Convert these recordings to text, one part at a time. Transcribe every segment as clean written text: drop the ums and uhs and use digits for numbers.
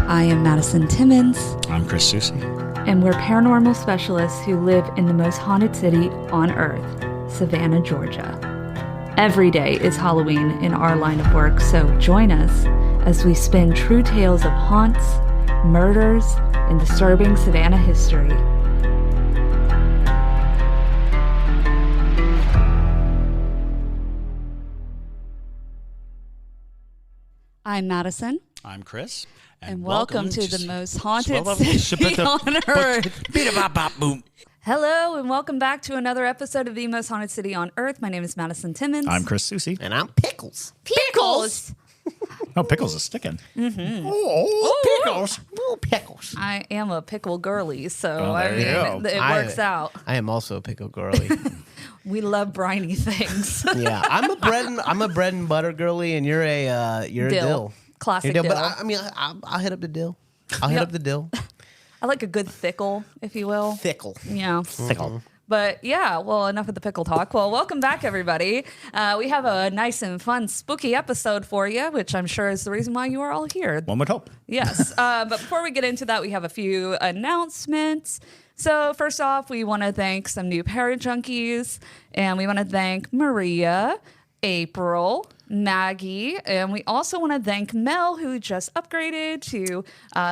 I am Madison Timmons. I'm Chris Susie. And we're paranormal specialists who live in the most haunted city on earth, Savannah, Georgia. Every day is Halloween in our line of work, so join us as we spin true tales of haunts, murders, and disturbing Savannah history. I'm Madison. I'm Chris. And welcome to the most haunted city on earth. Hello, and welcome back to another episode of the most haunted city on earth. My name is Madison Timmons. I'm Chris Susie. And I'm Pickles. Pickles! Oh, Pickles is sticking. Mm-hmm. Oh, Pickles. Oh, Pickles. I am a pickle girly, so there it works out. I am also a pickle girly. We love briny things. Yeah, I'm a bread and butter girly, and you're a dill. Classic dill. dill. But I'll hit up the dill. I'll hit up the dill. I like a good thickle, if you will. Thickle. Yeah. Thickle. But yeah, well, enough of the pickle talk. Well, welcome back, everybody. We have a nice and fun, spooky episode for you, which I'm sure is the reason why you are all here. One would hope. Yes. But before we get into that, we have a few announcements. So first off, we want to thank some new Parajunkies, and we want to thank Maria, April, Maggie, and we also want to thank Mel, who just upgraded to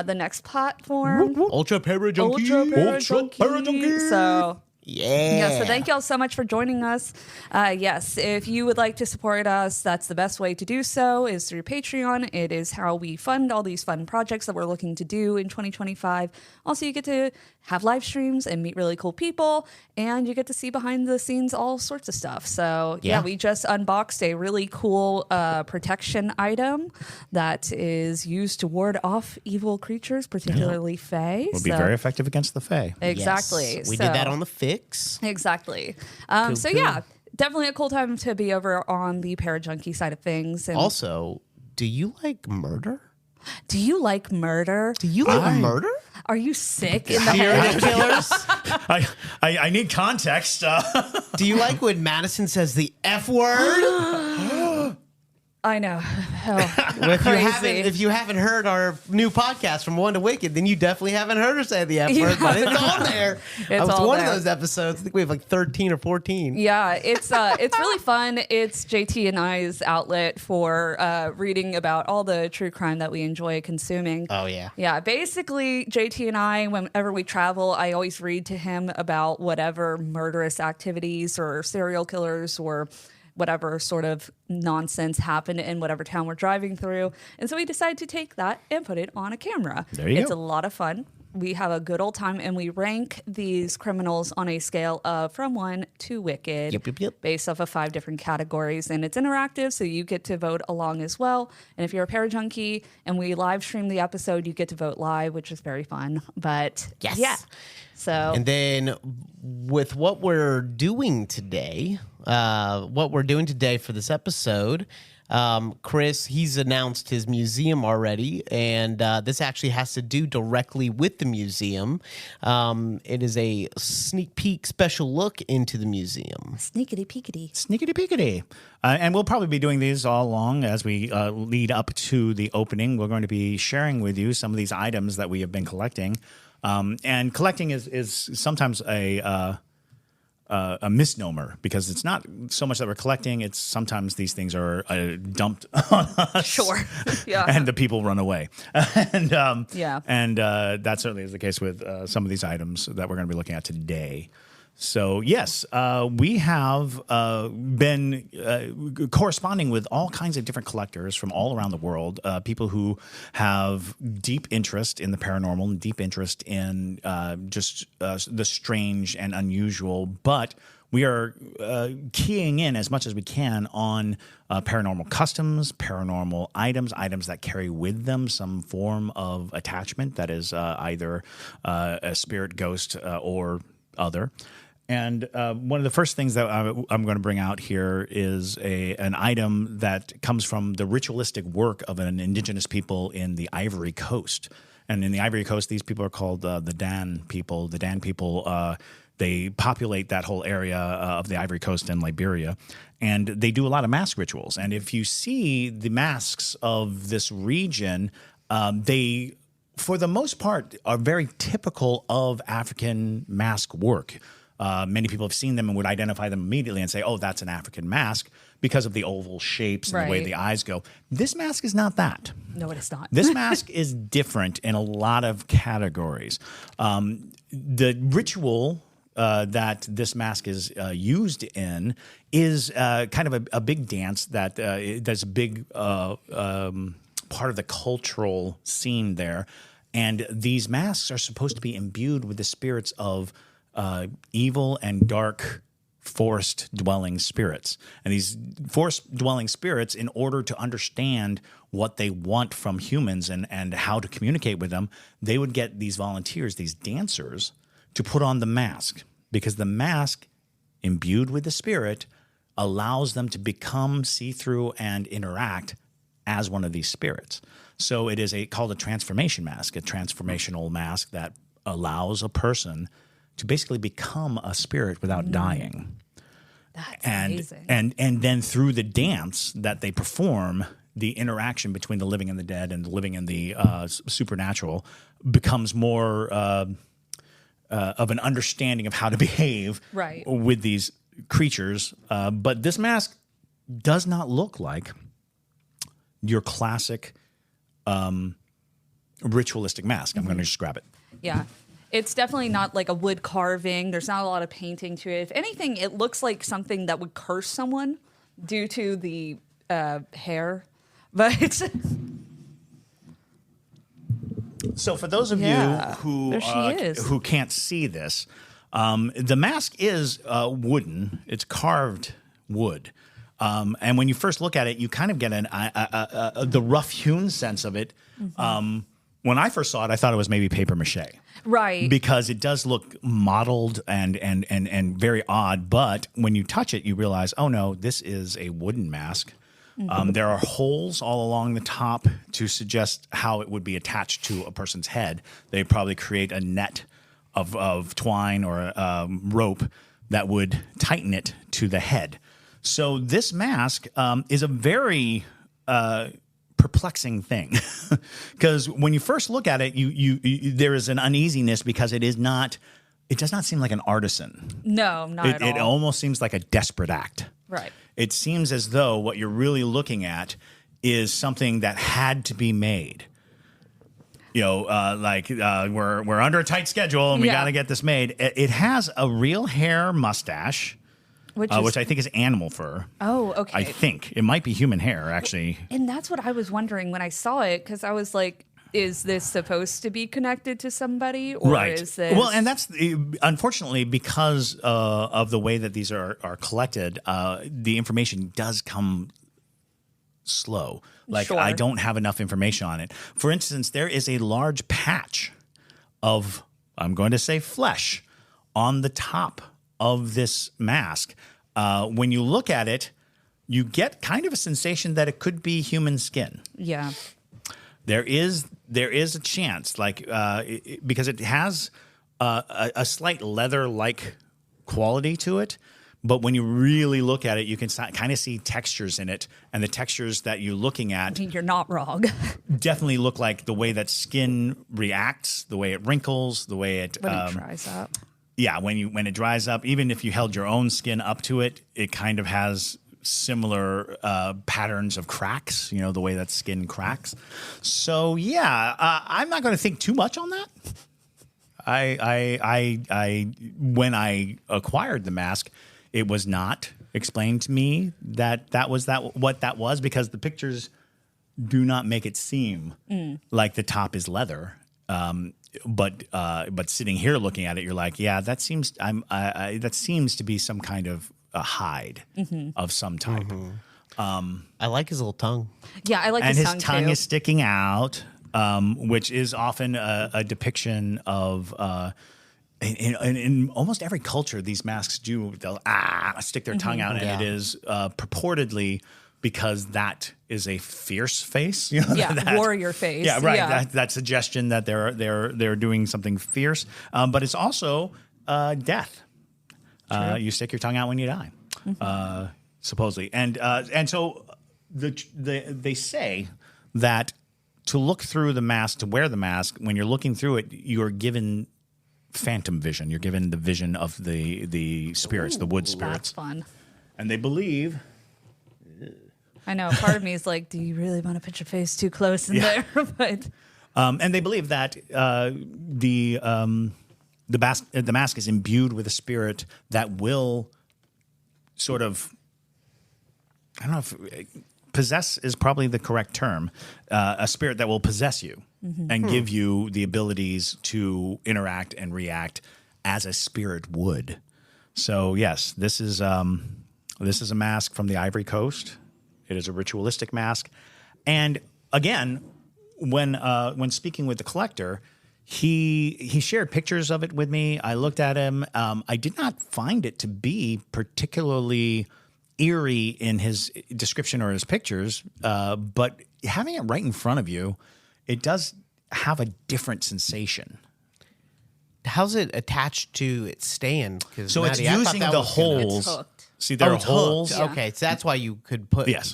the next platform. Ultra Parajunkie. Ultra Parajunkie. So yeah. So thank y'all so much for joining us. Yes, if you would like to support us, that's the best way to do so is through Patreon. It is how we fund all these fun projects that we're looking to do in 2025. Also, you get to have live streams and meet really cool people, and you get to see behind the scenes all sorts of stuff. So yeah, we just unboxed a really cool protection item that is used to ward off evil creatures, particularly fae. Will be very effective against the fae. Exactly. Yes. We did that on the fix. Exactly. Cool. Yeah, definitely a cool time to be over on the Parajunkie side of things. And Also, do you like murder? do you like murder? Do you like murder? Are you sick in the head? Serial killers? I need context. Do you like when Madison says the F word? I know. If you haven't heard our new podcast from One to Wicked, then you definitely haven't heard her say the F word, but it's on there. It's one of those episodes. I think we have like 13 or 14. Yeah, it's really fun. It's JT and I's outlet for reading about all the true crime that we enjoy consuming. Oh, yeah. Yeah, basically, JT and I, whenever we travel, I always read to him about whatever murderous activities or serial killers or whatever sort of nonsense happened in whatever town we're driving through. And so we decided to take that and put it on a camera. There you It's go. a lot of fun. We have a good old time, and we rank these criminals on a scale of from 1 to wicked. Yep. Based off of 5 different categories. And it's interactive, so you get to vote along as well. And if you're a Parajunkie and we live stream the episode, you get to vote live, which is very fun. But Yes. yeah. So And then with what we're doing today for this episode, Chris, he's announced his museum already, and this actually has to do directly with the museum. It is a sneak peek special look into the museum. sneakity peekity. Sneakity peekity. And we'll probably be doing these all along as we lead up to the opening. We're going to be sharing with you some of these items that we have been collecting. And collecting is sometimes a misnomer because it's not so much that we're collecting. It's sometimes these things are dumped on us. Sure. Yeah. And the people run away. And Yeah. And that certainly is the case with some of these items that we're going to be looking at today. So, yes, we have been corresponding with all kinds of different collectors from all around the world, people who have deep interest in the paranormal and deep interest in just the strange and unusual. But we are keying in as much as we can on paranormal customs, paranormal items that carry with them some form of attachment that is either a spirit, ghost, or other. And one of the first things that I'm going to bring out here is an item that comes from the ritualistic work of an indigenous people in the Ivory Coast. And in the Ivory Coast, these people are called the Dan people. The Dan people, they populate that whole area of the Ivory Coast and Liberia. And they do a lot of mask rituals. And if you see the masks of this region, they for the most part, are very typical of African mask work. Many people have seen them and would identify them immediately and say, oh, that's an African mask because of the oval shapes and the way Right. the eyes go. This mask is not that. No, it is not. This mask is different in a lot of categories. The ritual that this mask is used in is kind of a big dance that's a big part of the cultural scene there. And these masks are supposed to be imbued with the spirits of evil and dark forest-dwelling spirits. And these forest-dwelling spirits, in order to understand what they want from humans and how to communicate with them, they would get these volunteers, these dancers, to put on the mask. Because the mask, imbued with the spirit, allows them to become see-through and interact as one of these spirits. So it is called a transformation mask, a transformational mask that allows a person to basically become a spirit without dying. That's And, amazing. and then through the dance that they perform, the interaction between the living and the dead and the living and the supernatural becomes more of an understanding of how to behave Right. with these creatures. But this mask does not look like your classic ritualistic mask. I'm going to just grab it. Yeah. It's definitely not like a wood carving. There's not a lot of painting to it. If anything, it looks like something that would curse someone due to the hair. But it's So for those of Yeah. you There she is. who can't see this, the mask is wooden. It's carved wood. And when you first look at it, you kind of get the rough-hewn sense of it. When I first saw it, I thought it was maybe paper mache. right. Because it does look mottled and very odd. But when you touch it, you realize, oh no, this is a wooden mask. There are holes all along the top to suggest how it would be attached to a person's head. They probably create a net of twine or rope that would tighten it to the head. So this mask is a very perplexing thing because when you first look at it, you there is an uneasiness because it does not seem like an artisan. No, not at all. It almost seems like a desperate act. Right. It seems as though what you're really looking at is something that had to be made. You know, we're under a tight schedule and we Yeah. got to get this made. It has a real hair mustache, Which is, which I think is animal fur. oh, okay. I think it might be human hair, actually. And that's what I was wondering when I saw it, because I was like, is this supposed to be connected to somebody? Or is this... Well, and that's unfortunately because of the way that these are collected. The information does come slow. Like Sure. I don't have enough information on it. For instance, there is a large patch of, I'm going to say, flesh on the top of this mask. When you look at it, you get kind of a sensation that it could be human skin. Yeah. There is a chance, because it has a slight leather-like quality to it. But when you really look at it, you can kind of see textures in it, and the textures that you're looking I at mean, you're not wrong. definitely look like the way that skin reacts, the way it wrinkles, the way it When it dries up. yeah, when it dries up. Even if you held your own skin up to it, it kind of has similar patterns of cracks, you know, the way that skin cracks. So yeah, I'm not going to think too much on that. I when I acquired the mask, it was not explained to me that was what that was, because the pictures do not make it seem like the top is leather. But sitting here looking at it, you're like, yeah, that seems that seems to be some kind of a hide of some type. I like his little tongue. Yeah, I like And his his tongue tongue too. is sticking out, which is often a depiction of. In almost every culture, these masks they'll stick their tongue out, and Yeah. it is purportedly because that is a fierce face. You know, Yeah, that- warrior face. Yeah, right. Yeah. That suggestion that they're doing something fierce, but it's also death. You stick your tongue out when you die, supposedly, and so they say that to look through the mask, to wear the mask, when you're looking through it, you're given phantom vision. You're given the vision of the spirits, the wood spirits. That's fun. And they believe. I know. Part of me is like, do you really want to put your face too close in there? But and they believe that the mask is imbued with a spirit that will sort of, I don't know if possess is probably the correct term, a spirit that will possess you and give you the abilities to interact and react as a spirit would. So yes, this is a mask from the Ivory Coast. It is a ritualistic mask, and again, when speaking with the collector, he shared pictures of it with me. I looked at him. I did not find it to be particularly eerie in his description or his pictures, but having it right in front of you, it does have a different sensation. How's it attached to its stand? So Maddie, it's using the holes. it's hooked. See, there are holes. Hooked. Okay, so that's why you could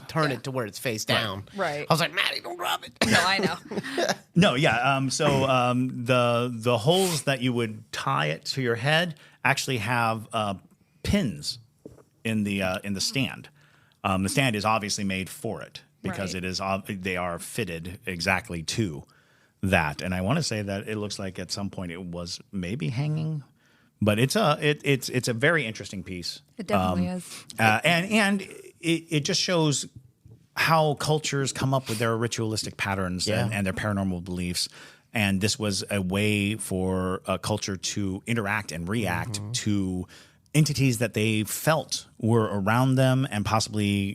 turn it to where it's face down. Right. I was like, Maddie, don't drop it. No, I know. No, yeah. The holes that you would tie it to your head actually have pins in the stand. The stand is obviously made for it because Right. they are fitted exactly to that. And I want to say that it looks like at some point it was maybe hanging, but it's a very interesting piece. It definitely is. And it just shows how cultures come up with their ritualistic patterns and their paranormal beliefs. And this was a way for a culture to interact and react to entities that they felt were around them and possibly,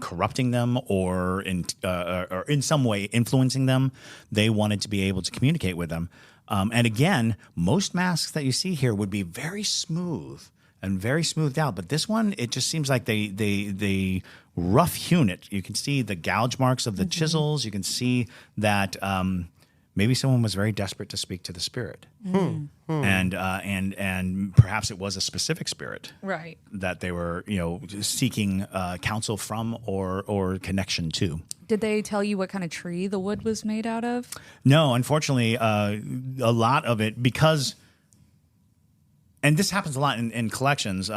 corrupting them or in some way influencing them. They wanted to be able to communicate with them. And again, most masks that you see here would be very smooth and very smoothed out. But this one, it just seems like they rough hewn it. You can see the gouge marks of the chisels. You can see that maybe someone was very desperate to speak to the spirit. And perhaps it was a specific spirit Right. that they were, seeking counsel from or connection to. Did they tell you what kind of tree the wood was made out of? No, unfortunately, a lot of it, because, and this happens a lot in collections,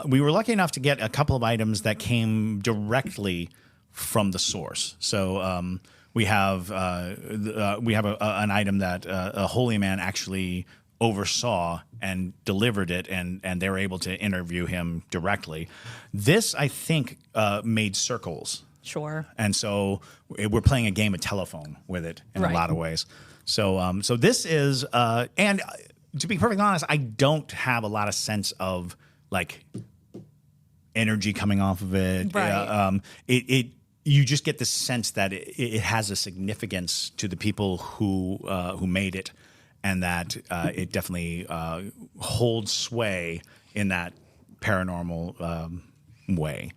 we were lucky enough to get a couple of items that came directly from the source. So we have an item that a holy man actually oversaw and delivered it, and they were able to interview him directly. This, I think, made circles. Sure. And so we're playing a game of telephone with it in Right. a lot of ways. So this is, and to be perfectly honest, I don't have a lot of sense of like energy coming off of it. Right. You just get the sense that it has a significance to the people who made it, and that it definitely holds sway in that paranormal way.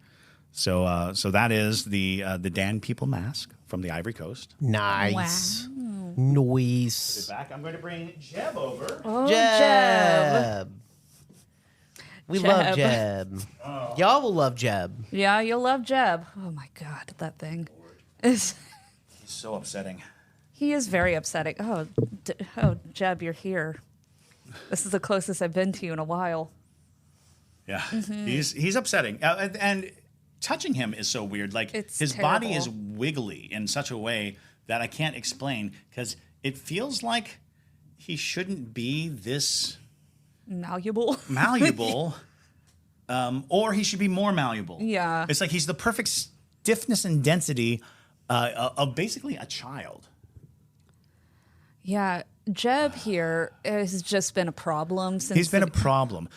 So that is the Dan People mask from the Ivory Coast. Nice. Wow. Noise. Back, I'm going to bring Jeb over. Oh, Jeb. We Jeb. love Jeb. Y'all will love Jeb. Yeah, you'll love Jeb. Oh my God, that thing is. He's so upsetting. He is very upsetting. Oh, Jeb, you're here. This is the closest I've been to you in a while. Yeah, he's upsetting, and touching him is so weird. Like It's his body terrible. is wiggly in such a way that I can't explain, because it feels like he shouldn't be this Malleable. malleable, or he should be more malleable. Yeah. It's like he's the perfect stiffness and density of basically a child. Yeah, Jeb here has just been a problem since. He's been a problem.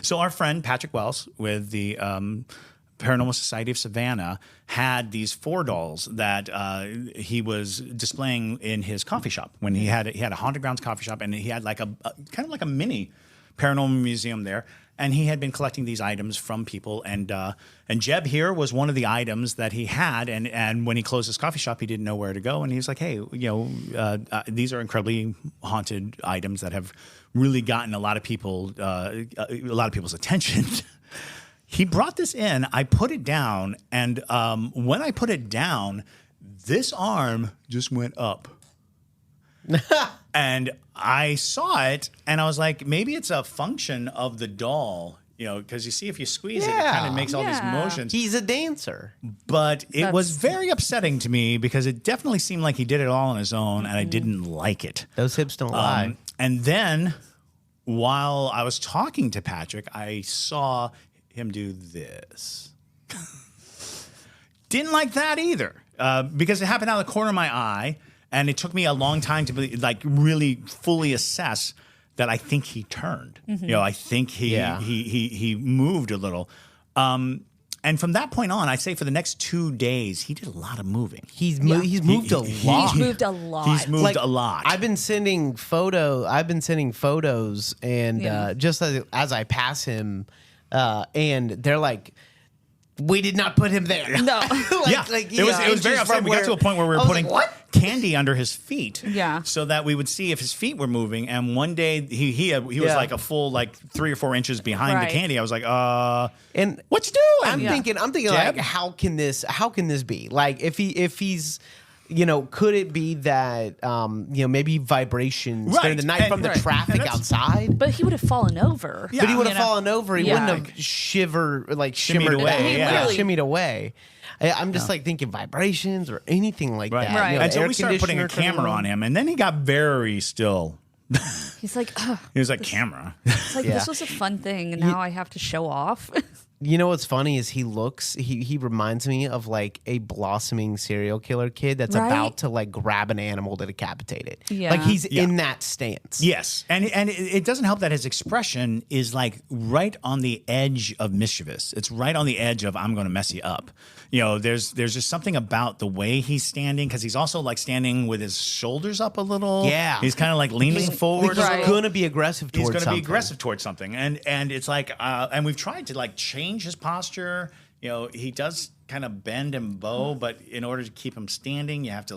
So our friend Patrick Wells with the Paranormal Society of Savannah had these 4 dolls that he was displaying in his coffee shop when he had a Haunted Grounds coffee shop, and he had like a kind of like a mini paranormal museum there. And he had been collecting these items from people, and Jeb here was one of the items that he had. And when he closed his coffee shop, he didn't know where to go, and he was like, "Hey, these are incredibly haunted items that have really gotten a lot of people's attention." He brought this in. I put it down, and when I put it down, this arm just went up. And I saw it, and I was like, maybe it's a function of the doll, because you see if you squeeze it kind of makes all these motions. He's a dancer. But it was very upsetting to me because it definitely seemed like he did it all on his own, and I didn't like it. Those hips don't lie. And then while I was talking to Patrick, I saw him do this. Didn't like that either because it happened out of the corner of my eye. And it took me a long time to really fully assess that I think he turned. I think he moved a little. And from that point on, I say for the next 2 days, he did a lot of moving. He's moved a lot. He's moved a lot. He's moved a lot. I've been sending photos, and just as I pass him, and they're like, we did not put him there. No. It was very upsetting. We got to a point where we were putting candy under his feet, so that we would see if his feet were moving. And one day he was like a full 3 or 4 inches behind the candy. I was like, and what you doing? I'm thinking Jeb? like, how can this be? Like if he's could it be that maybe vibrations during the night from the traffic outside? But he would have fallen over. But he would have fallen over. He wouldn't have shimmered away. Shimmied away. I'm just thinking vibrations or anything like that. Right. And so we started putting a camera on him, and then he got very still. He's like, ugh. He was like, camera. It's like, this was a fun thing, and now I have to show off. You know what's funny is he reminds me of like a blossoming serial killer kid that's about to grab an animal to decapitate it. Yeah. Like he's in that stance. Yes. And it doesn't help that his expression is right on the edge of mischievous. It's right on the edge of I'm going to mess you up. There's just something about the way he's standing, because he's also standing with his shoulders up a little. Yeah. He's kind of leaning forward. He's going to be aggressive towards something. He's going to be aggressive towards something. And it's and we've tried to change his posture. He does kind of bend and bow, but in order to keep him standing, you have to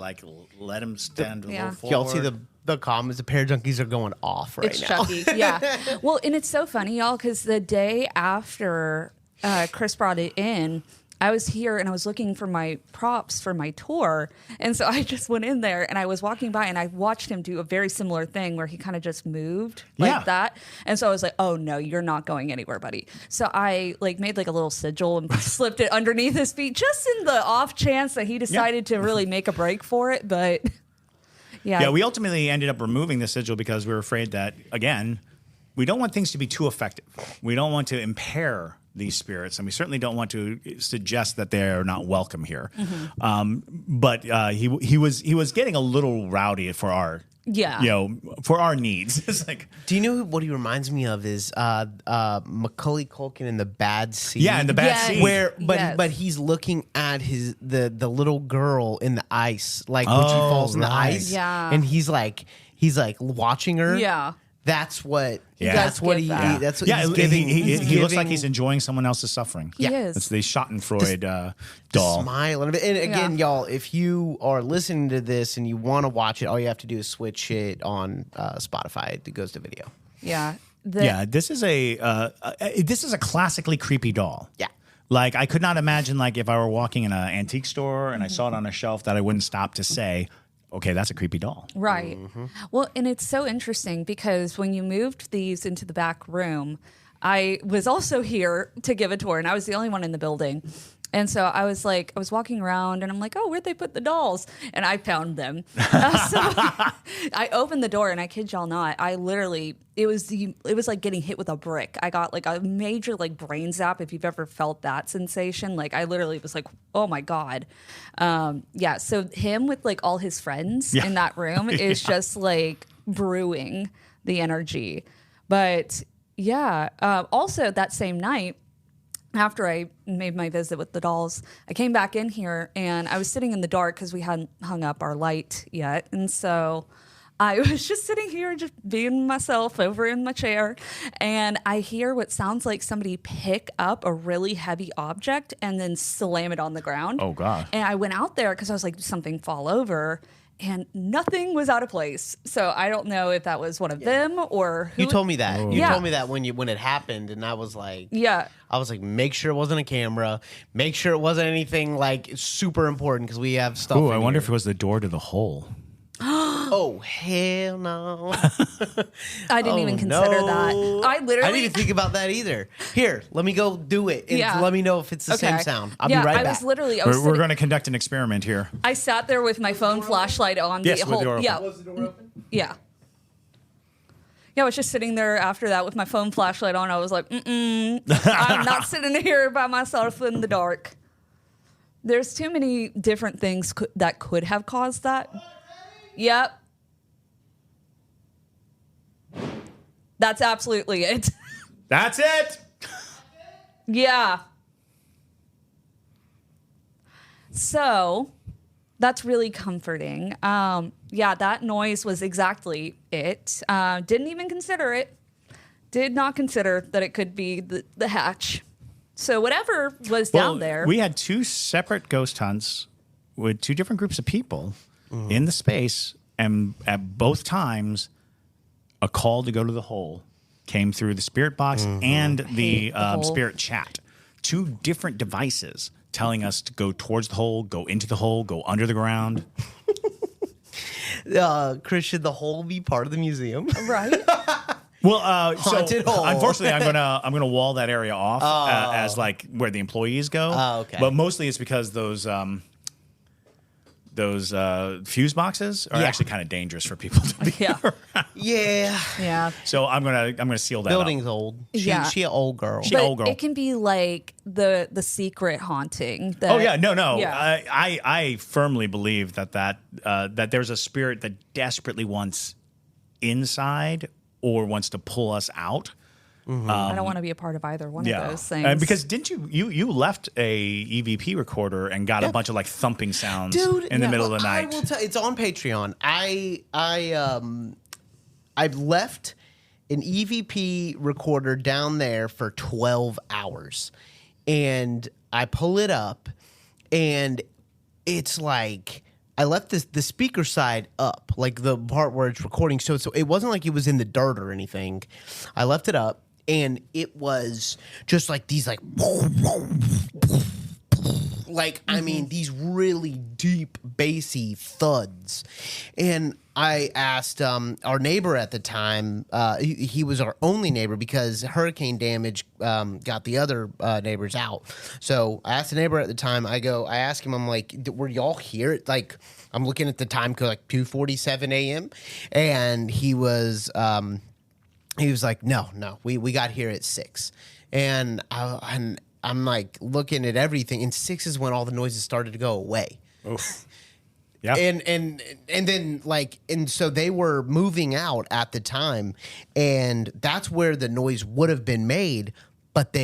let him stand a little forward. Y'all see the comments, the junkies are going off right now. It's Chucky, yeah. Well, and it's so funny, y'all, because the day after Chris brought it in, I was here and I was looking for my props for my tour. And so I just went in there and I was walking by and I watched him do a very similar thing where he kind of just moved like that. And so I was like, oh no, you're not going anywhere, buddy. So I made a little sigil and slipped it underneath his feet just in the off chance that he decided to really make a break for it. But yeah, we ultimately ended up removing the sigil because we were afraid that, again, we don't want things to be too effective. We don't want to impair these spirits, and we certainly don't want to suggest that they're not welcome here. But he was getting a little rowdy for our for our needs. It's do you know what he reminds me of is Macaulay Culkin in The Bad Seed? Yeah, in The Bad Seed. But he's looking at the little girl in the ice, when she falls in the ice, and he's watching her. Yeah. That's what. Yeah. That's what he. That. That's what he's giving. He looks like he's enjoying someone else's suffering. He is. It's the Schadenfreude doll. Smile and again, y'all, if you are listening to this and you want to watch it, all you have to do is switch it on Spotify. It goes to video. Yeah. This is a classically creepy doll. Yeah. I could not imagine if I were walking in an antique store and I saw it on a shelf that I wouldn't stop to say, okay, that's a creepy doll. Right. Well, and it's so interesting because when you moved these into the back room, I was also here to give a tour, and I was the only one in the building. And so I was walking around and I'm like, oh, where'd they put the dolls? And I found them. So I opened the door and I kid y'all not, I literally, it was like getting hit with a brick. I got a major brain zap, if you've ever felt that sensation. I literally was like, oh my God. So him with all his friends in that room is just brewing the energy. But yeah, also that same night, after I made my visit with the dolls, I came back in here and I was sitting in the dark because we hadn't hung up our light yet. And so I was just sitting here, just being myself over in my chair. And I hear what sounds like somebody pick up a really heavy object and then slam it on the ground. Oh, God. And I went out there because I was like, something fall over. and nothing was out of place. So I don't know if that was one of them or who. You told me that. You Yeah. told me that when it happened, and I was like, Yeah. I was like, make sure it wasn't a camera. Make sure it wasn't anything like super important because we have stuff. Ooh, I wonder if it was the door to the hole. Oh hell no! I didn't even consider that. I literally. I didn't even think about that either. Here, let me go do it and Yeah. let me know if it's the same sound. I'll be right I back. was literally. We're going to conduct an experiment here. I sat there with my phone flashlight on. Yes, the with whole. the door open. Yeah. Was the door open? Yeah. Yeah, I was just sitting there after that with my phone flashlight on. I was like, I'm not sitting here by myself in the dark. There's too many different things that could have caused that. Yep. That's absolutely it. That's it. Yeah. So that's really comforting. Yeah, that noise was exactly it. Didn't even consider it. Did not consider that it could be the hatch. So whatever was down there. We had 2 separate ghost hunts with 2 different groups of people in the space, and at both times, a call to go to the hole came through the spirit box and the hole. spirit chat. 2 different devices telling us to go towards the hole, go into the hole, go under the ground. Chris, should the hole be part of the museum? Right? Well, Haunted hole. Unfortunately, I'm gonna wall that area off as like where the employees go. Oh, okay. But mostly it's because those fuse boxes are actually kind of dangerous for people to be Yeah. around. Yeah. Yeah. So I'm gonna seal that Building's up. old. Yeah. She an old girl. She- But old girl. it can be like the secret haunting. That, Oh yeah, no. Yeah. I firmly believe that there's a spirit that desperately wants inside or wants to pull us out. I don't want to be a part of either one of those things. Because didn't you left a EVP recorder and got a bunch of like thumping sounds Dude, in the middle of the I night? will tell. It's on Patreon. I left an EVP recorder down there for 12 hours, and I pull it up, and it's like I left the speaker side up, like the part where it's recording. So it wasn't like it was in the dirt or anything. I left it up, and it was just like these like I mean these really deep bassy thuds. And I asked our neighbor at the time, he was our only neighbor because hurricane damage got the other neighbors out. So I asked the neighbor at the time, I asked him, I'm like, were y'all here? Like, I'm looking at the time code, like 2:47 a.m. And he was like, no, we got here at 6. And I'm like looking at everything, and 6 is when all the noises started to go away. Oof. Yeah. And then so they were moving out at the time, and that's where the noise would have been made. But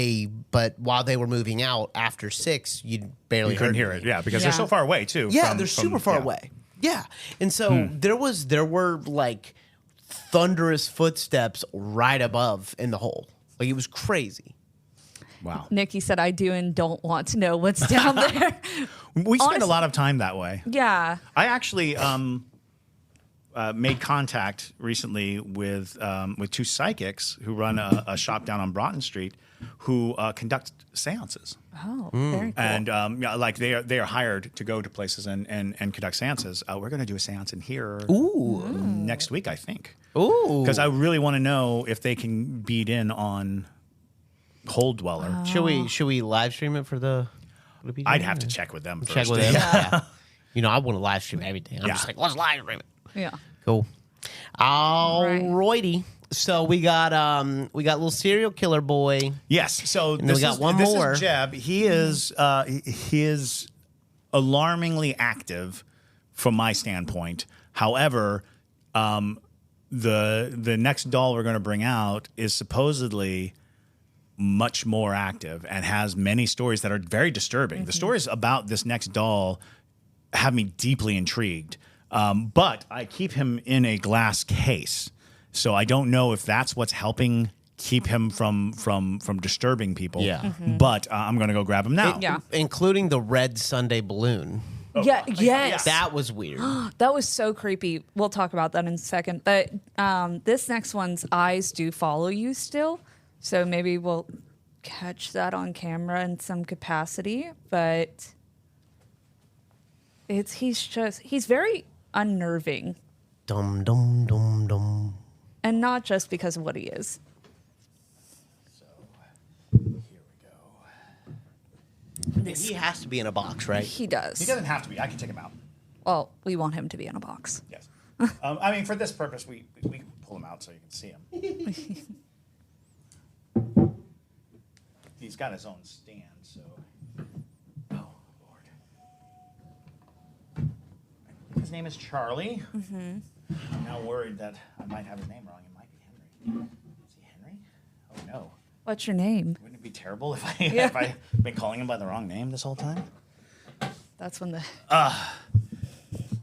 while they were moving out after 6, you barely couldn't heard hear it. anything. Yeah, because they're so far away too. Yeah, they're super far away. Yeah, and so there were like thunderous footsteps right above in the hole. Like, it was crazy. Wow. Nikki said, I do and don't want to know what's down there. We spend a Honest- lot of time that way. Yeah. I actually made contact recently with 2 psychics who run a shop down on Broughton Street, who conduct seances. Oh, very cool. And like they are hired to go to places and conduct seances. We're going to do a seance in here next week, I think. Ooh, Because I really want to know if they can beat in on Hole Dweller. should we live stream it for the? I'd have to check with them first. check with them. Yeah. You know, I want to live stream everything. I'm just like, let's live stream it. Yeah. Cool. Alrighty. So we got little serial killer boy. Yes. So then we got one this more. is Jeb. He is alarmingly active from my standpoint. However, the next doll we're going to bring out is supposedly much more active and has many stories that are very disturbing. The stories about this next doll have me deeply intrigued. But I keep him in a glass case, so I don't know if that's what's helping keep him from disturbing people. Yeah. But I'm going to go grab him now. Yeah. Including the red Sunday balloon. Yeah, yes. That was weird. That was so creepy. We'll talk about that in a second. But this next one's eyes do follow you still. So maybe we'll catch that on camera in some capacity. But he's very unnerving. Dum, dum, dum, dum. And not just because of what he is. So here we go. He has to be in a box, right? He does. He doesn't have to be. I can take him out. Well, we want him to be in a box. Yes. I mean, for this purpose, we can pull him out so you can see him. He's got his own stand, so. Oh, Lord. His name is Charlie. Mm-hmm. I'm now worried that I might have his name wrong. It might be Henry. Is he Henry? Oh, no. What's your name? Wouldn't it be terrible if I've been calling him by the wrong name this whole time? That's when the...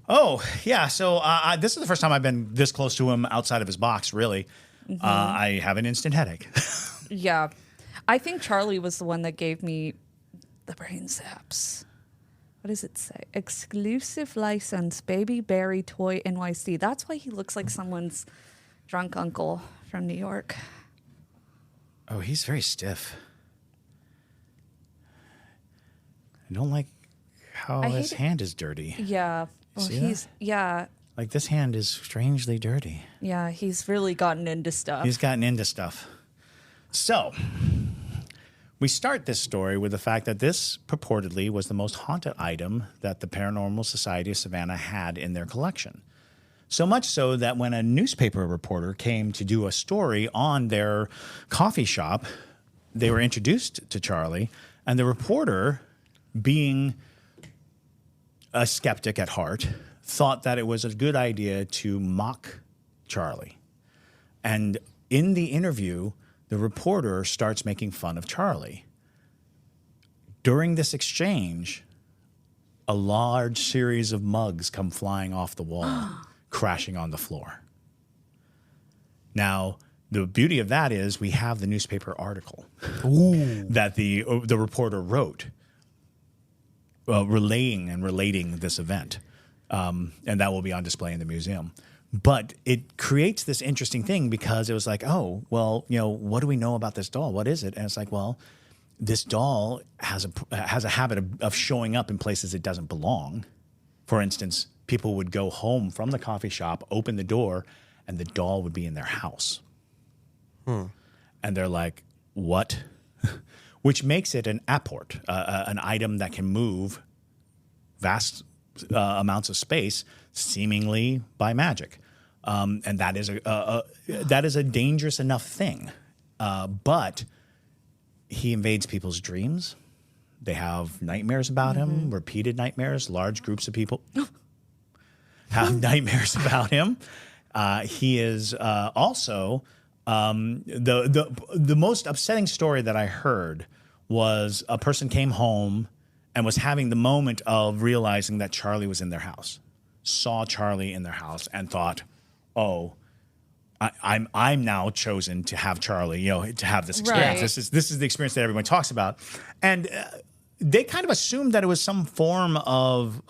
Oh, yeah. So this is the first time I've been this close to him outside of his box, really. Mm-hmm. I have an instant headache. Yeah. I think Charlie was the one that gave me the brain zaps. What does it say? Exclusive license, Baby Berry Toy NYC. That's why he looks like someone's drunk uncle from New York. Oh, he's very stiff. I don't like how his hand is dirty. Yeah. Well, yeah. Like this hand is strangely dirty. Yeah, he's really gotten into stuff. He's gotten into stuff. So, we start this story with the fact that this purportedly was the most haunted item that the Paranormal Society of Savannah had in their collection. So much so that when a newspaper reporter came to do a story on their coffee shop, they were introduced to Charlie, and the reporter, being a skeptic at heart, thought that it was a good idea to mock Charlie. And in the interview, the reporter starts making fun of Charlie. During this exchange, a large series of mugs come flying off the wall, crashing on the floor. Now, the beauty of that is we have the newspaper article that the reporter wrote, relating this event. And that will be on display in the museum. But it creates this interesting thing because it was like, oh, well, what do we know about this doll? What is it? And it's like, well, this doll has a habit of showing up in places it doesn't belong. For instance, people would go home from the coffee shop, open the door, and the doll would be in their house. And they're like, what? Which makes it an apport, an item that can move vast amounts of space, seemingly by magic, and that is a dangerous enough thing. But he invades people's dreams. They have nightmares about him, repeated nightmares. Large groups of people have nightmares about him. He is also the most upsetting story that I heard was a person came home and was having the moment of realizing that Charlie was in their house, saw Charlie in their house, and thought, "Oh, I'm now chosen to have Charlie, to have this experience. Right. This is the experience that everyone talks about," and they kind of assumed that it was some form of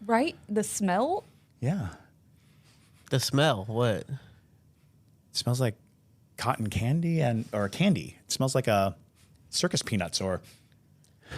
Right? The smell? yeah. The smell, what? It smells like cotton candy or candy. It smells like circus peanuts or.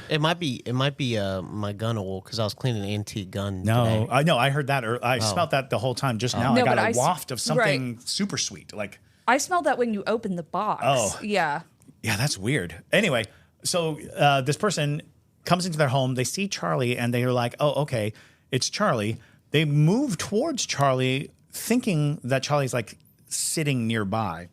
It might be my gun oil because I was cleaning an antique gun. No, today. I know. I heard that. I smelled that the whole time just now. No, I got but a waft of something right. super sweet. Like, I smelled that when you opened the box. Oh. Yeah. yeah, that's weird. Anyway, so this person comes into their home. They see Charlie and they are like, "Oh, okay, it's Charlie." They move towards Charlie, thinking that Charlie's like sitting nearby.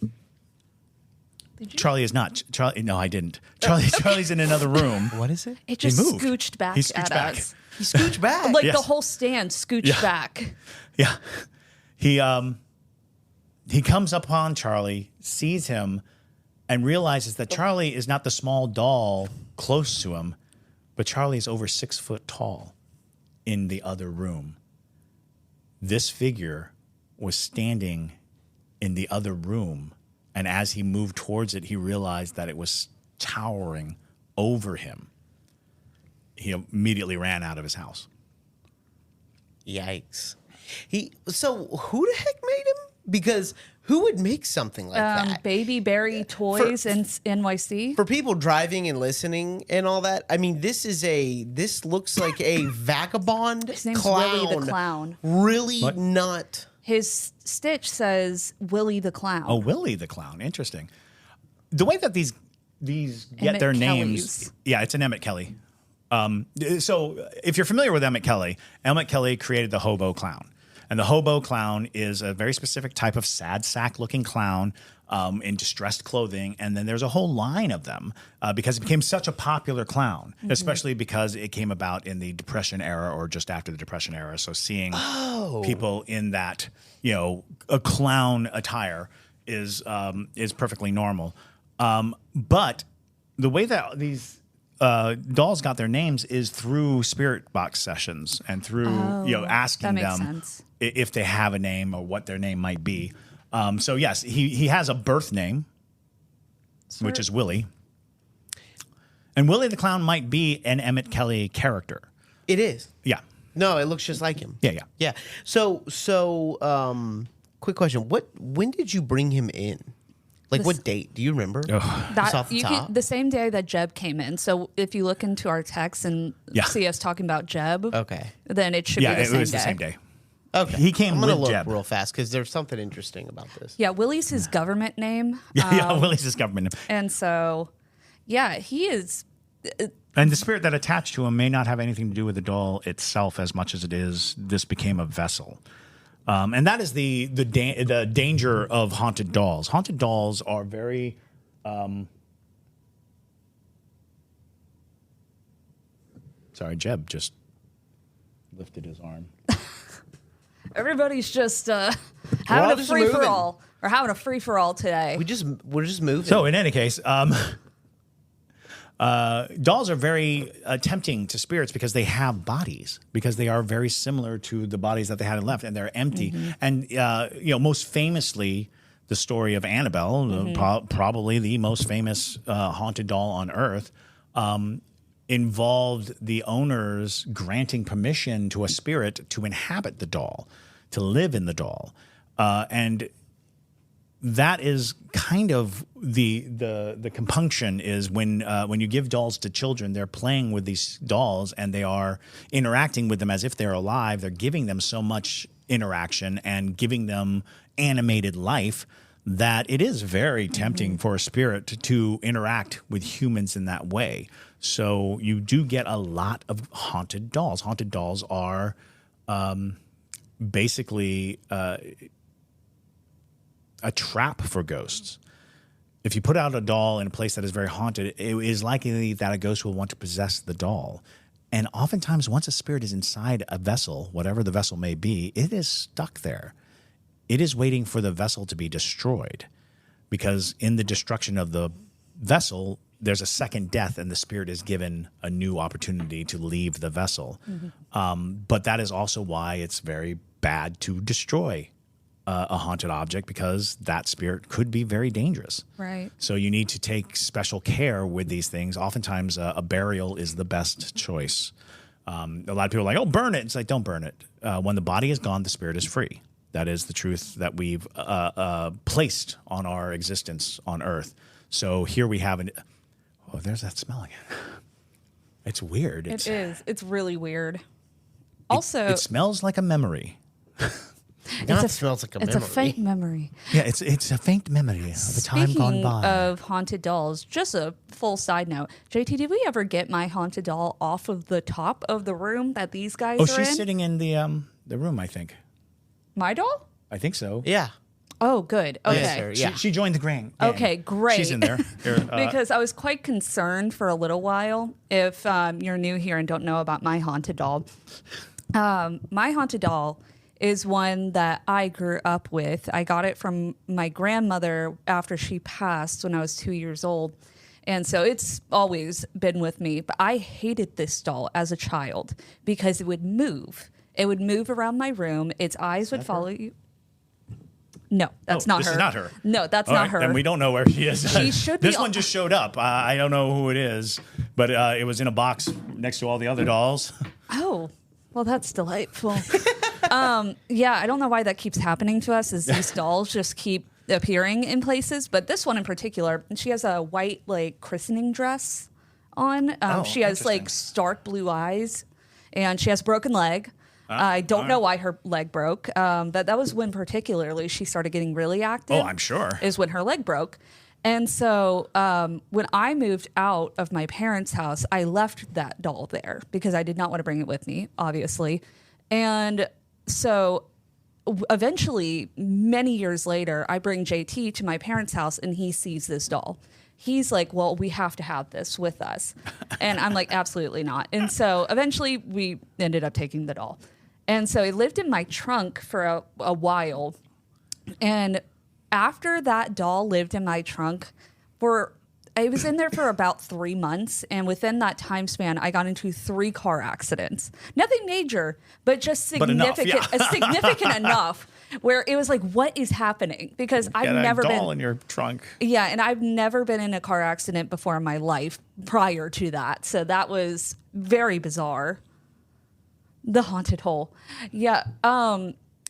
Did you? Charlie is not. Charlie. No, I didn't. Charlie's in another room. What is it? It just moved. scooched back He scooched at back. us. He scooched back. Like Yes. the whole stand scooched back. Yeah. He comes upon Charlie, sees him, and realizes that Charlie is not the small doll close to him, but Charlie is over 6 foot tall in the other room. This figure was standing in the other room, and as he moved towards it, he realized that it was towering over him. he immediately ran out of his house. Yikes. So who the heck made him? Because who would make something like that? Baby Berry Toys in NYC. For people driving and listening and all that, I mean, this looks like a vagabond His name's clown. Willie the Clown. Really not. His stitch says Willie the Clown. Oh, Willie the Clown. Interesting. The way that these get Emmett their Kelly's. names. Yeah, it's an Emmett Kelly. So if you're familiar with Emmett Kelly created the hobo clown. And the hobo clown is a very specific type of sad sack looking clown in distressed clothing. And then there's a whole line of them because it became such a popular clown, especially because it came about in the Depression era or just after the Depression era. So seeing people in that, a clown attire is perfectly normal. But the way that these dolls got their names is through spirit box sessions and through asking that makes them sense. If they have a name or what their name might be. So yes, he has a birth name, which is Willie, and Willie the Clown might be an Emmett Kelly character. It is. Yeah, No, it looks just like him. yeah. So, quick question: when did you bring him in? Like, what date? Do you remember? Just off the top? The same day that Jeb came in. So if you look into our text and see us talking about Jeb, Okay. then it should be the it same was day. the same day. Okay. He came I'm gonna with look Jeb. real fast because there's something interesting about this. Yeah, Willie's his government name. Yeah, Willie's his government name. And so, yeah, he is. And the spirit that attached to him may not have anything to do with the doll itself as much as it is this became a vessel. And that is the danger of haunted dolls. Haunted dolls are very sorry, Jeb just lifted his arm. Everybody's just all having a just free for moving. all, or having a free for all today. We're just moving. So in any case, dolls are very tempting to spirits because they have bodies, because they are very similar to the bodies that they had left, and they're empty. And most famously, the story of Annabelle, probably the most famous haunted doll on Earth, involved the owners granting permission to a spirit to inhabit the doll, to live in the doll, and that is kind of the compunction is when you give dolls to children, they're playing with these dolls and they are interacting with them as if they're alive. They're giving them so much interaction and giving them animated life that it is very tempting for a spirit to interact with humans in that way. So you do get a lot of haunted dolls. Haunted dolls are basically a trap for ghosts. If you put out a doll in a place that is very haunted, it is likely that a ghost will want to possess the doll. And oftentimes, once a spirit is inside a vessel, whatever the vessel may be, it is stuck there. It is waiting for the vessel to be destroyed, because in the destruction of the vessel, there's a second death and the spirit is given a new opportunity to leave the vessel. But that is also why it's very bad to destroy a haunted object, because that spirit could be very dangerous. Right. So you need to take special care with these things. Oftentimes, a burial is the best choice. A lot of people are like, oh, burn it. It's like, don't burn it. When the body is gone, the spirit is free. That is the truth that we've placed on our existence on Earth. So here we have oh, there's that smell again. It's weird. It is. It's really weird. Also, it smells like a memory. It smells like a memory. It's a faint memory. Yeah, it's a faint memory of a time gone by. Speaking of haunted dolls, just a full side note. JT, did we ever get my haunted doll off of the top of the room that these guys Oh, are she's in? sitting in the room, I think. My doll? I think so. Yeah. Oh, good. Okay. Yes, sir. Yeah. She joined the gang. Okay, great. She's in there. Here, Because I was quite concerned for a little while. If you're new here and don't know about my haunted doll, my haunted doll is one that I grew up with. I got it from my grandmother after she passed when I was 2 years old. And so it's always been with me. But I hated this doll as a child because it would move. It would move around my room. Its eyes would follow you. No, that's not her. This is not her. No, that's All not right, her. Then we don't know where she is. She should be This one just showed up. I don't know who it is, but it was in a box next to all the other dolls. Oh, well, that's delightful. Yeah, I don't know why that keeps happening to us. Is these dolls just keep appearing in places, but this one in particular, she has a white like christening dress on. She has like stark blue eyes, and she has a broken leg. I don't know why her leg broke. That was when particularly she started getting really active. Oh, I'm sure. Is when her leg broke. And so when I moved out of my parents' house, I left that doll there because I did not want to bring it with me, obviously. And so eventually, many years later, I bring JT to my parents' house and he sees this doll. He's like, well, we have to have this with us. And I'm like, absolutely not. And so eventually we ended up taking the doll. And so it lived in my trunk for a while. And after that doll lived in my trunk it was in there for about 3 months. And within that time span, I got into 3 car accidents. Nothing major, but just significant, significant enough where it was like, what is happening? Because I've never been doll in your trunk. Yeah, and I've never been in a car accident before in my life prior to that. So that was very bizarre. The haunted hole. Yeah.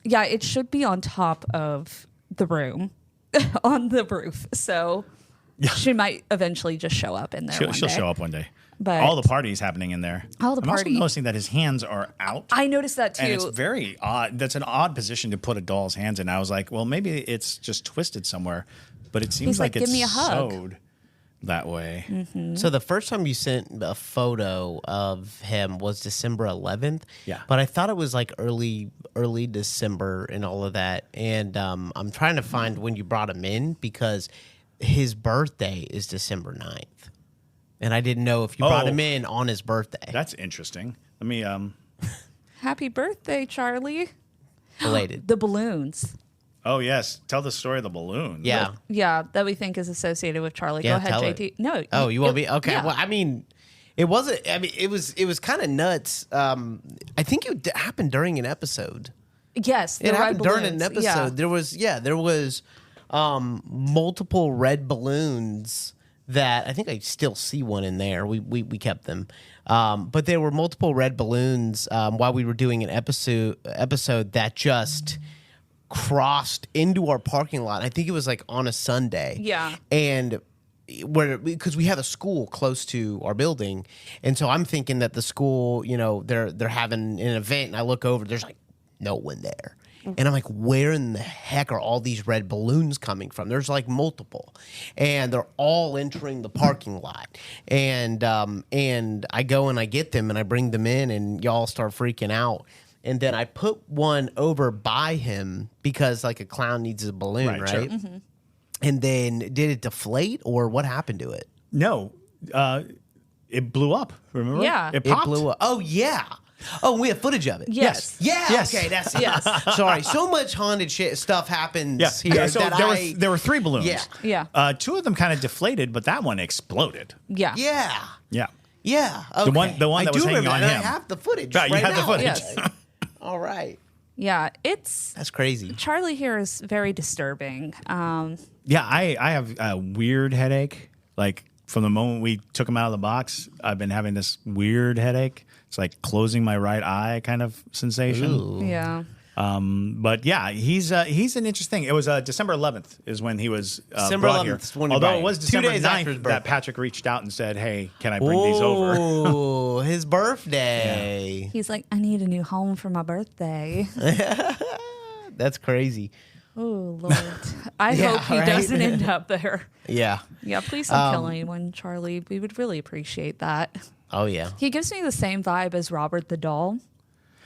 Yeah, it should be on top of the room on the roof. So she might eventually just show up in there. She'll show up one day. But all the parties happening in there. I'm also noticing that his hands are out. I noticed that too. And it's very odd. That's an odd position to put a doll's hands in. I was like, well, maybe it's just twisted somewhere, but it seems like give it's me a hug. sewed that way. Mm-hmm. So the first time you sent a photo of him was December 11th. Yeah. But I thought it was like early December and all of that. And I'm trying to find when you brought him in because his birthday is December 9th. And I didn't know if you brought him in on his birthday. That's interesting. Let me Happy birthday, Charlie. Related. The balloons. Oh yes. Tell the story of the balloon. Yeah. Yeah, that we think is associated with Charlie. Yeah, Go ahead, tell JT. it. No. Oh, you won't be okay. Yeah. Well, I mean, it wasn't. I mean, it was kind of nuts. I think it happened during an episode. Yes, It happened during an balloons. episode. Yeah. There was multiple red balloons that I think I still see one in there. We kept them, but there were multiple red balloons while we were doing an episode that just crossed into our parking lot. I think it was like on a Sunday. Yeah, and because we have a school close to our building, and so I'm thinking that the school, they're having an event, and I look over, there's like no one there. And I'm like, where in the heck are all these red balloons coming from? There's like multiple, and they're all entering the parking lot. And I go and I get them and I bring them in, and y'all start freaking out. And then I put one over by him because like a clown needs a balloon, right? Sure. Mm-hmm. And then did it deflate or what happened to it? No, it blew up. Remember? Yeah. It It popped. blew up. Oh yeah. Oh, we have footage of it. Yes. Yeah. Yes. Okay. That's it. Yes. Sorry. So much haunted stuff happens Yeah. here. So that there were 3 balloons. Yeah. Yeah. 2 of them kind of deflated, but that one exploded. Yeah. Yeah. Yeah. Yeah. Okay. The one I that was do hanging remember on that. him. I have the footage. Right, you have the now. footage. Yes. All right. Yeah. It's That's crazy. Charlie here is very disturbing. Yeah, I have a weird headache. Like from the moment we took him out of the box, I've been having this weird headache. It's like closing my right eye kind of sensation. Ooh. Yeah. But yeah, he's an interesting. It was December 11th is when he was December brought 11th here. is when he Although brought it was him. 2 December days 9th after his that birthday. Patrick reached out and said, "Hey, can I bring these over?" Oh, his birthday. He's like, I need a new home for my birthday. That's crazy. Oh, Lord. I Yeah, hope he right? doesn't end up there. Yeah. Yeah, please don't kill anyone, Charlie. We would really appreciate that. Oh yeah. He gives me the same vibe as Robert the Doll.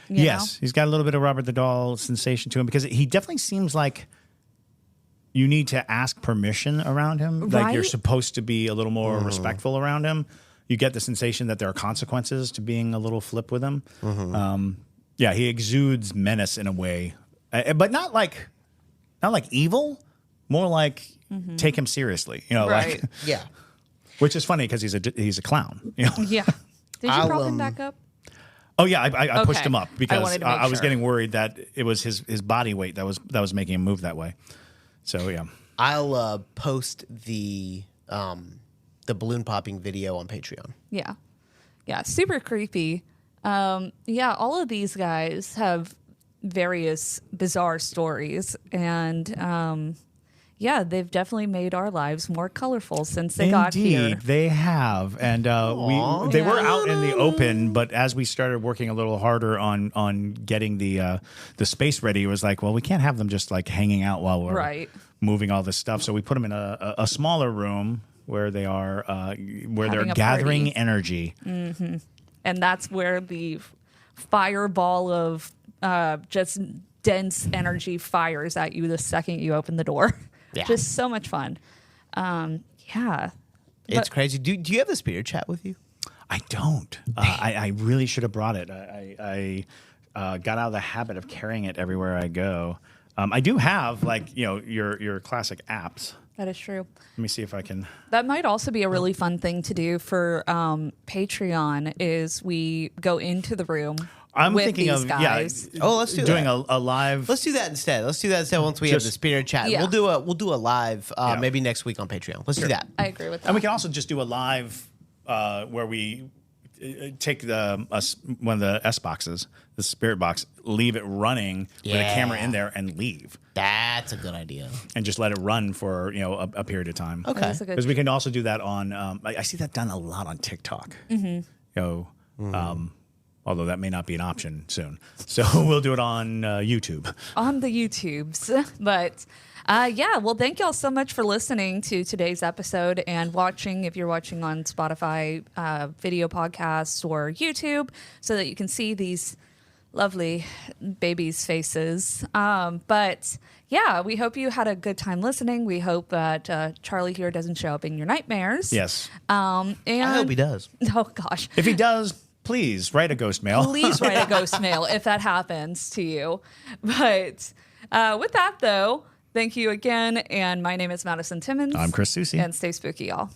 you Yes, he's got a little bit of Robert the Doll sensation to him because he definitely seems like you need to ask permission around him. Like you're Right? supposed to be a little more respectful around him. You get the sensation that there are consequences to being a little flip with him. Yeah, he exudes menace in a way, but not like evil. More like take him seriously. Right. like Yeah. which is funny because he's a clown. Yeah. Did you I'll, prop him back up? Oh yeah, I pushed Okay. him up because wanted to make I was sure. getting worried that it was his body weight that was making him move that way. So yeah, I'll post the the balloon popping video on Patreon. Yeah. Yeah. Super creepy. Yeah. All of these guys have various bizarre stories, and yeah, they've definitely made our lives more colorful since they got here. Indeed, they have, and they were out in the open. But as we started working a little harder on getting the space ready, it was like, well, we can't have them just like hanging out while we're moving all this stuff. So we put them in a smaller room where they are where they're gathering energy, and that's where the fireball of just dense energy fires at you the second you open the door. Yeah. Just so much fun. Yeah. It's crazy. Do you have the spirit chat with you? I don't. I really should have brought it. I got out of the habit of carrying it everywhere I go. I do have your classic apps. That is true. Let me see if I can. That might also be a really fun thing to do for Patreon is we go into the room. I'm with thinking these of guys. Let's do doing that. a live. Let's do that instead. Once we have the spirit chat. Yeah. We'll do a live maybe next week on Patreon. Let's do that. I agree with that. And we can also just do a live where we take one of the S boxes, the spirit box, leave it running with a camera in there, and leave. That's a good idea. And just let it run for a period of time. Okay. Because we can also do that on. I see that done a lot on TikTok. Although that may not be an option soon. So we'll do it on YouTube. On the YouTubes. But yeah, well, thank y'all so much for listening to today's episode and watching, if you're watching on Spotify video podcasts or YouTube, so that you can see these lovely babies' faces. But yeah, we hope you had a good time listening. We hope that Charlie here doesn't show up in your nightmares. Yes. And I hope he does. Oh, gosh. If he does, please write a ghost mail. Please write a ghost mail if that happens to you. But with that, though, thank you again. And my name is Madison Timmons. I'm Chris Susi. And stay spooky, y'all.